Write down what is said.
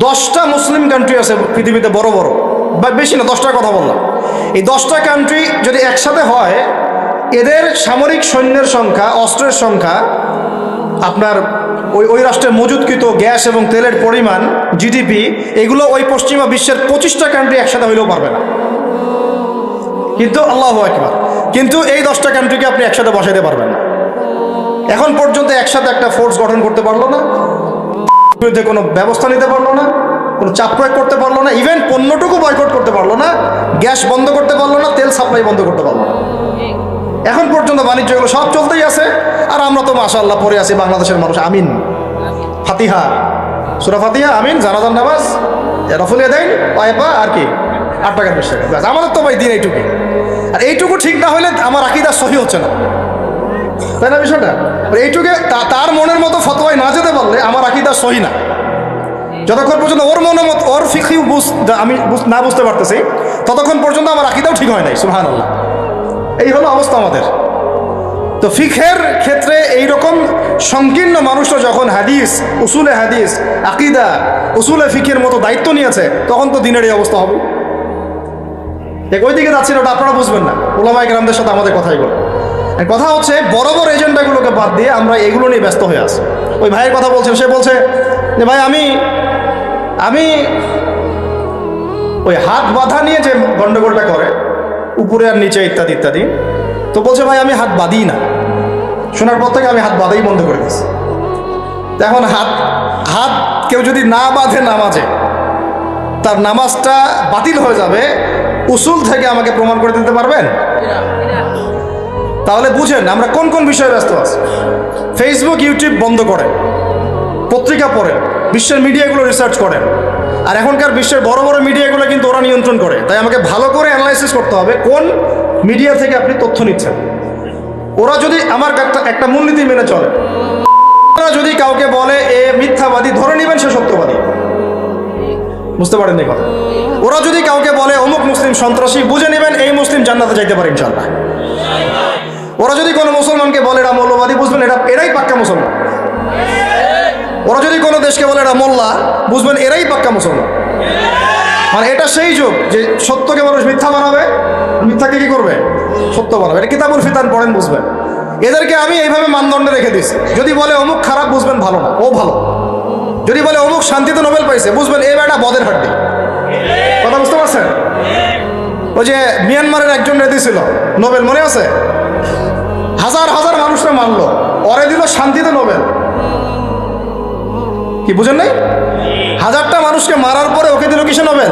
10টা মুসলিম কান্ট্রি আছে পৃথিবীতে, বড় বড়, বা বেশি না, 10টার কথা বললাম। এই 10টা কান্ট্রি যদি একসাথে হয়, এদের সামরিক সৈন্যের সংখ্যা, অস্ত্রের সংখ্যা, আপনার ওই রাষ্ট্রের মজুদকৃত গ্যাস এবং তেলের পরিমাণ, জিডিপি, এগুলো ওই পশ্চিমা বিশ্বের 25টা কান্ট্রি একসাথে হইলেও পারবে না। কিন্তু আল্লাহু আকবার, কিন্তু এই 10টা কান্ট্রিকে আপনি একসাথে বসাইতে পারবেন না। এখন পর্যন্ত একসাথে একটা ফোর্স গঠন করতে পারলো না, বিরুদ্ধে কোনো ব্যবস্থা নিতে পারলো না, কোনো চাপ প্রয়োগ করতে পারলো না, ইভেন পণ্যটুকু বয়কট করতে পারলো না, গ্যাস বন্ধ করতে পারলো না, তেল সাপ্লাই বন্ধ করতে পারলো না। এখন পর্যন্ত বাণিজ্যগুলো সব চলতেই আছে। আর আমরা তো মাশাআল্লাহ পড়ে আছি বাংলাদেশের মানুষ, আমিন, ফাতিহা, সূরা ফাতিহা, আমিন, জানাজার নামাজ, রফুলিয়া দেন পায়পা, আর কি 8 টাকার 20 টাকা, ব্যাস। আমাদের তো ভাই দিন এইটুকু। আর এইটুকু ঠিক না হলে আমার আকীদা সহি হচ্ছে না, তাই না বিষয়টা? এইটুকু তার মনের মতো ফতোয়ায় না যেতে পারলে আমার আকীদা সহি না। যতক্ষণ পর্যন্ত ওর মনের মতো, ওর ফিকহি আমি না বুঝতে পারতেছি, ততক্ষণ পর্যন্ত আমার আকীদাও ঠিক হয় নাই। সুবহানাল্লাহ। এই হলো অবস্থা আমাদের। তো ফিকহের ক্ষেত্রে এইরকম সংকীর্ণ মানুষরা যখন হাদিস, উসুলে হাদিস, আকীদা, উসুলে ফিকহের মতো দায়িত্ব নিয়েছে, তখন তো দিনের এই অবস্থা হবে। ওই দিকে যাচ্ছিল, ওটা আপনারা বুঝবেন না, উলামায়ে কেরামদের সাথে আমাদের কথাই বলে। কথা হচ্ছে বড় বড় এজেন্ডাগুলোকে বাদ দিয়ে আমরা এগুলো নিয়ে ব্যস্ত হয়ে আছি। ওই ভাইয়ের কথা বলছেন, সে বলছে যে ভাই আমি ওই হাত বাঁধা নিয়ে যে গন্ডগোলটা করে, উপরে আর নিচে ইত্যাদি ইত্যাদি, তো বলছে ভাই আমি হাত বাঁধি না। শোনার পর থেকে আমি হাত বাঁধাই বন্ধ করে দিচ্ছি। এখন হাত কেউ যদি না বাঁধে নামাজে, তার নামাজটা বাতিল হয়ে যাবে, উসুল থেকে আমাকে প্রমাণ করে দিতে পারবেন? তাহলে বুঝেন আমরা কোন কোন বিষয়ে ব্যস্ত আছি। ফেসবুক, ইউটিউব বন্ধ করেন, পত্রিকা পড়েন, বিশ্বের মিডিয়াগুলো রিসার্চ করেন। আর এখনকার বিশ্বের বড় বড় মিডিয়াগুলো কিন্তু ওরা নিয়ন্ত্রণ করে। তাই আমাকে ভালো করে অ্যানালাইসিস করতে হবে কোন মিডিয়া থেকে আপনি তথ্য নিচ্ছেন। ওরা যদি আমার একটা মূলনীতি মেনে চলে, ওরা যদি কাউকে বলে এ মিথ্যাবাদী, ধরে নেবেন সে সত্যবাদী। বুঝতে পারেন এই কথা? ওরা যদি কাউকে বলে অমুক মুসলিম সন্ত্রাসী, বুঝে নেবেন এই মুসলিম জান্নাতে যাইতে পারে ইনশাআল্লাহ। ওরা যদি কোনো মুসলমানকে বলে এরা মৌলবাদী, বুঝবেন এরাই পাক্কা মুসলমান। ওরা যদি কোনো দেশকে বলে এরা মোল্লা, বুঝবেন এরাই পাক্কা মুসলমান। মানে এটা সেই যুগ যে সত্যকে মানুষ মিথ্যা বানাবে, মিথ্যাকে কি করবে? সত্য বানাবে। এটা কিতাবুল ফিতান পড়েন, বুঝবেন। এদেরকে আমি এইভাবে মানদণ্ডে রেখে দিচ্ছি। যদি বলে অমুক খারাপ, বুঝবেন ভালো না, ও ভালো। যদি বলে অমুক শান্তিতে নোবেল পাইছে, বুঝবেন এই বেটা বদের হাড্ডি। কথা বুঝতে পারছেন? ওই যে মিয়ানমারের একজন দিছিল নোবেল, মনে আছে? হাজার হাজার মানুষরা মানলো, ওরে দিল শান্তিতে নোবেল। কি বুঝেন নাই? 1000টা মানুষকে মারার পরে ওকে দিল কিসে নোবেল?